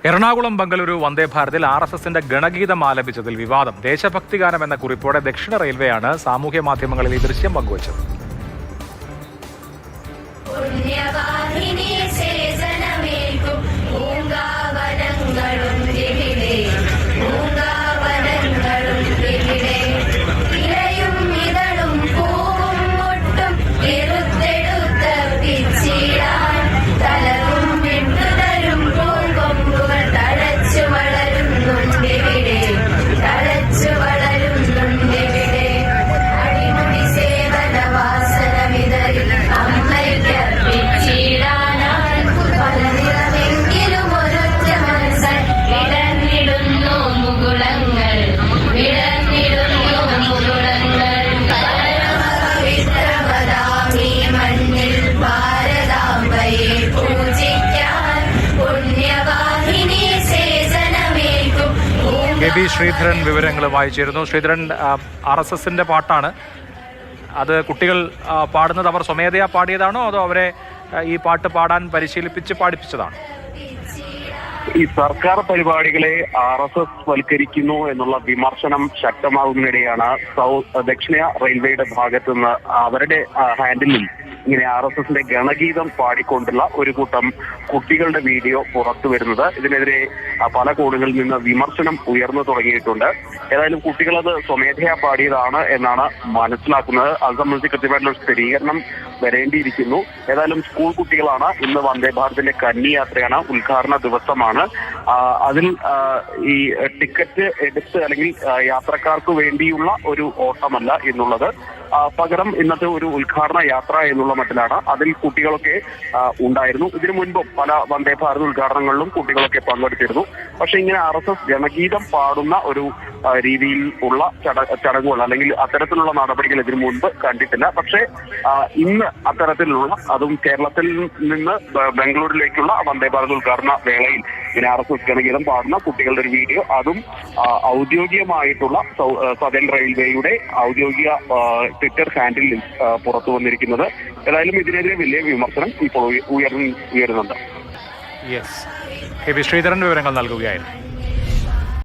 എറണാകുളം ബംഗളൂരു വന്ദേ ഭാരതിൽ RSSന്റെ ഗണഗീതം ആലപിച്ചതിൽ വിവാദം. ദേശഭക്തി ഗാനം എന്ന കുറിപ്പോടെ ദക്ഷിണ റെയിൽവേയാണ് സാമൂഹ്യ മാധ്യമങ്ങളിൽ ഈ ദൃശ്യം പങ്കുവച്ചത്. കെ.ബി. ശ്രീധരൻ വിവരങ്ങളുമായി ചേരുന്നു. ശ്രീധരൻ, RSSന്റെ പാട്ടാണ് അത്. കുട്ടികൾ പാടുന്നത് അവർ സ്വമേധയാ പാടിയതാണോ അതോ അവരെ ഈ പാട്ട് പാടാൻ പരിശീലിപ്പിച്ച് പാടിപ്പിച്ചതാണോ? ഈ സർക്കാർ പരിപാടികളെ RSS വൽക്കരിക്കുന്നു എന്നുള്ള വിമർശനം ശക്തമാകുന്നതിനിടെയാണ് ദക്ഷിണ റെയിൽവേയുടെ ഭാഗത്തു നിന്ന് അവരുടെ ഹാൻഡിലിൽ ഇങ്ങനെ RSSന്റെ ഗണഗീതം പാടിക്കൊണ്ടുള്ള ഒരു കൂട്ടം കുട്ടികളുടെ വീഡിയോ പുറത്തു വരുന്നത്. ഇതിനെതിരെ പല കോണുകളിൽ നിന്ന് വിമർശനം ഉയർന്നു തുടങ്ങിയിട്ടുണ്ട്. ഏതായാലും കുട്ടികളത് സ്വമേധയാ പാടിയതാണ് എന്നാണ് മനസ്സിലാക്കുന്നത്. അത് സംബന്ധിച്ച് കൃത്യമായിട്ടുള്ള സ്ഥിരീകരണം വരേണ്ടിയിരിക്കുന്നു. ഏതായാലും സ്കൂൾ കുട്ടികളാണ്. ഇന്ന് വന്ദേ ഭാരതിന്റെ കന്നി യാത്രയാണ്, ഉദ്ഘാടന ദിവസമാണ്. അതിൽ ഈ ടിക്കറ്റ് എടുത്ത് അല്ലെങ്കിൽ യാത്രക്കാർക്ക് വേണ്ടിയുള്ള ഒരു ഓട്ടമല്ല എന്നുള്ളത്, പകരം ഇന്നത്തെ ഒരു ഉദ്ഘാടന യാത്ര എന്നുള്ള മട്ടിലാണ്. അതിൽ കുട്ടികളൊക്കെ ഉണ്ടായിരുന്നു. ഇതിനു മുൻപും പല വന്ദേ ഭാരത് ഉദ്ഘാടനങ്ങളിലും കുട്ടികളൊക്കെ പങ്കെടുത്തിരുന്നു. പക്ഷെ ഇങ്ങനെ RSS ജനഗീതം പാടുന്ന ഒരു രീതിയിൽ ഉള്ള ചടങ്ങുകൾ അല്ലെങ്കിൽ അത്തരത്തിലുള്ള നടപടികൾ ഇതിനു മുൻപ് കണ്ടിട്ടില്ല. പക്ഷേ ഇന്ന് അത്തരത്തിലുള്ള, അതും കേരളത്തിൽ നിന്ന് ബംഗളൂരിലേക്കുള്ള വന്ദേ ഭാരത് ഉദ്ഘാടന വേളയിൽ ഇങ്ങനെ RSS ജനഗീതം പാടുന്ന കുട്ടികളുടെ ഒരു വീഡിയോ, അതും ഔദ്യോഗികമായിട്ടുള്ള സദേൺ റെയിൽവേയുടെ ഔദ്യോഗിക ട്വിറ്റർ ഹാൻഡിലിൽ പുറത്തു വന്നിരിക്കുന്നത്. ഏതായാലും ഇതിനെതിരെ വലിയ വിമർശനം ഇപ്പോൾ ഉയരുന്നുണ്ട്. കെ.ബി. ശ്രീധരൻ വിവരങ്ങൾ നൽകുകയായിരുന്നു.